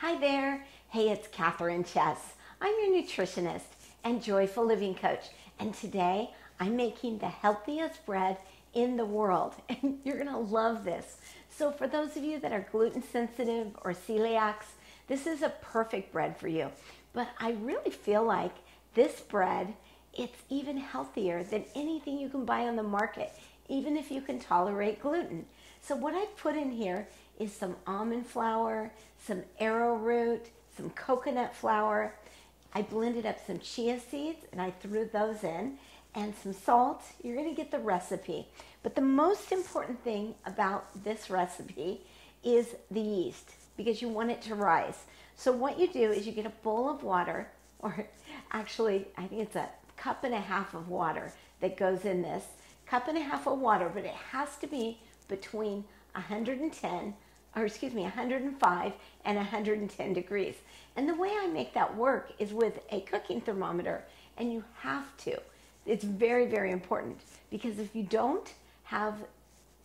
Hi there. Hey, it's Catherine Chess. I'm your nutritionist and joyful living coach. And today I'm making the healthiest bread in the world. And you're going to love this. So for those of you that are gluten sensitive or celiacs, this is a perfect bread for you. But I really feel like this bread, it's even healthier than anything you can buy on the market, even if you can tolerate gluten. So what I've put in here is some almond flour, some arrowroot, some coconut flour. I blended up some chia seeds and I threw those in, and some salt. You're going to get the recipe. But the most important thing about this recipe is the yeast, because you want it to rise. So what you do is you get a bowl of water, or actually I think it's a cup and a half of water that goes in this. Cup and a half of water, but it has to be between 105 and 110 degrees. And the way I make that work is with a cooking thermometer, and you have to. It's very, very important, because if you don't have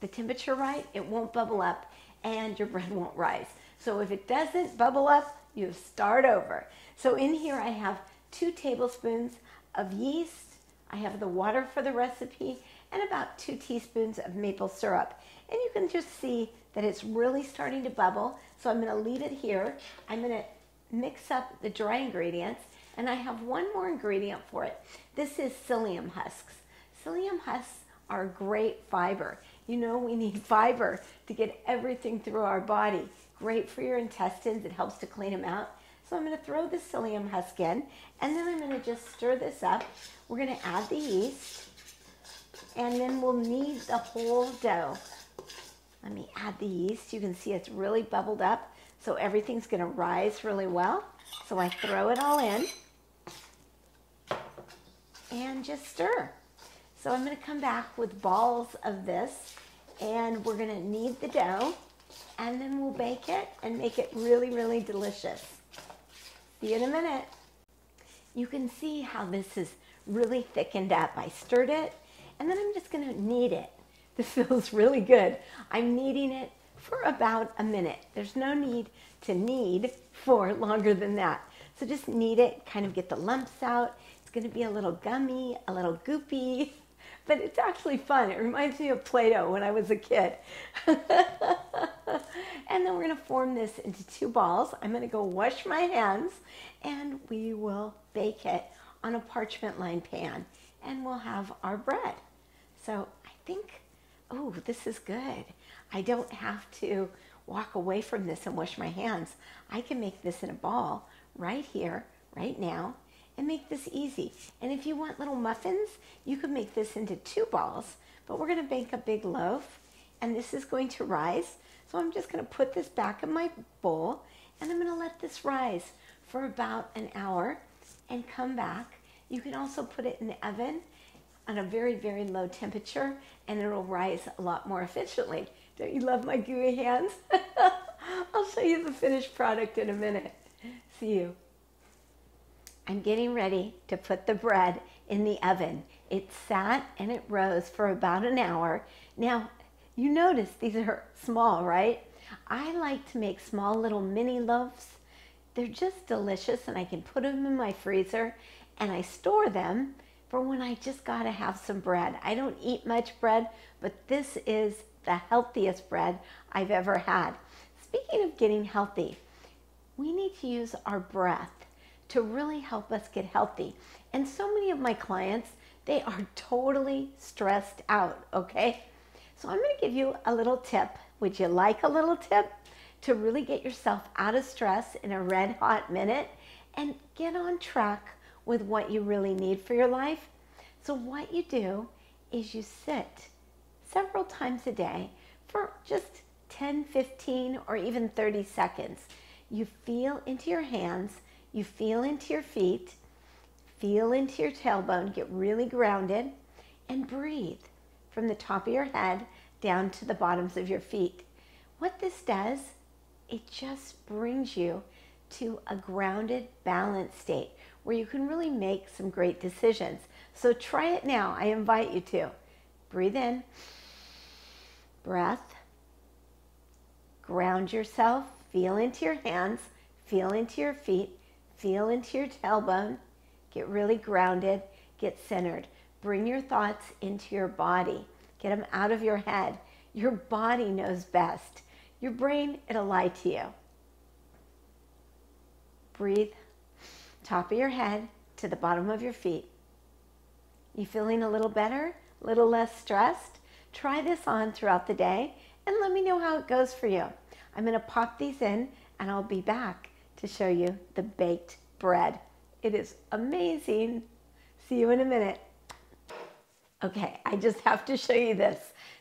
the temperature right, it won't bubble up and your bread won't rise. So if it doesn't bubble up, you start over. So in here I have 2 tablespoons of yeast. I have the water for the recipe and about 2 teaspoons of maple syrup. And you can just see that it's really starting to bubble. So I'm going to leave it here. I'm going to mix up the dry ingredients, and I have one more ingredient for it. This is psyllium husks. Psyllium husks are great fiber. You know, we need fiber to get everything through our body. Great for your intestines. It helps to clean them out. So I'm going to throw the psyllium husk in, and then I'm going to just stir this up. We're going to add the yeast, and then we'll knead the whole dough. Let me add the yeast. You can see it's really bubbled up, so everything's going to rise really well. So I throw it all in and just stir. So I'm going to come back with balls of this, and we're going to knead the dough, and then we'll bake it and make it really, really delicious. See you in a minute. You can see how this is really thickened up. I stirred it, and then I'm just going to knead it. This feels really good. I'm kneading it for about a minute. There's no need to knead for longer than that. So just knead it, kind of get the lumps out. It's going to be a little gummy, a little goopy, but it's actually fun. It reminds me of Play-Doh when I was a kid. And then we're going to form this into 2 balls. I'm going to go wash my hands, and we will bake it on a parchment-lined pan, and we'll have our bread. So I think, oh, this is good. I don't have to walk away from this and wash my hands. I can make this in a ball right here, right now, and make this easy. And if you want little muffins, you can make this into 2 balls, but we're going to bake a big loaf, and this is going to rise. So I'm just going to put this back in my bowl, and I'm going to let this rise for about an hour and come back. You can also put it in the oven on a very, very low temperature, and it'll rise a lot more efficiently. Don't you love my gooey hands? I'll show you the finished product in a minute. See you. I'm getting ready to put the bread in the oven. It sat and it rose for about an hour. Now, you notice these are small, right? I like to make small little mini loaves. They're just delicious, and I can put them in my freezer, and I store them for when I just gotta have some bread. I don't eat much bread, but this is the healthiest bread I've ever had. Speaking of getting healthy, we need to use our breath to really help us get healthy. And so many of my clients, they are totally stressed out, okay? So I'm gonna give you a little tip. Would you like a little tip to really get yourself out of stress in a red hot minute and get on track with what you really need for your life? So what you do is you sit several times a day for just 10, 15, or even 30 seconds. You feel into your hands, you feel into your feet, feel into your tailbone, get really grounded, and breathe from the top of your head down to the bottoms of your feet. What this does, it just brings you to a grounded, balanced state where you can really make some great decisions. So try it now. I invite you to. Breathe in, breath, ground yourself, feel into your hands, Feel into your feet, feel into your tailbone, get really grounded, get centered. Bring your thoughts into your body. Get them out of your head. Your body knows best. Your brain, it'll lie to you. Breathe, top of your head to the bottom of your feet. You feeling a little better? A little less stressed? Try this on throughout the day and let me know how it goes for you. I'm going to pop these in and I'll be back to show you the baked bread. It is amazing. See you in a minute. Okay, I just have to show you this.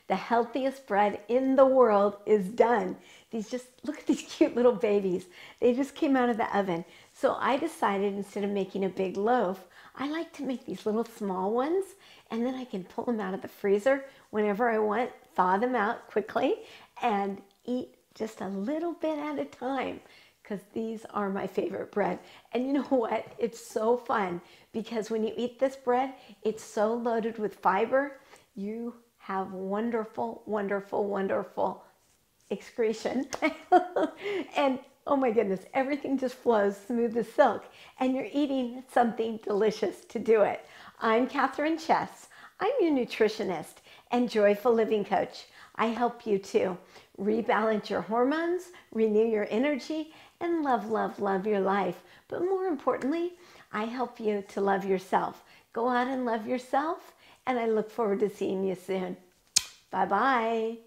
The healthiest bread in the world is done. Look at these cute little babies. They just came out of the oven. So I decided instead of making a big loaf, I like to make these little small ones, and then I can pull them out of the freezer whenever I want, thaw them out quickly, and eat just a little bit at a time, because these are my favorite bread. And you know what? It's so fun, because when you eat this bread, it's so loaded with fiber. You have wonderful, wonderful, wonderful excretion. And oh my goodness, everything just flows smooth as silk. And you're eating something delicious to do it. I'm Catherine Chess. I'm your nutritionist and joyful living coach. I help you to rebalance your hormones, renew your energy, and love, love, love your life. But more importantly, I help you to love yourself. Go out and love yourself, and I look forward to seeing you soon. Bye-bye.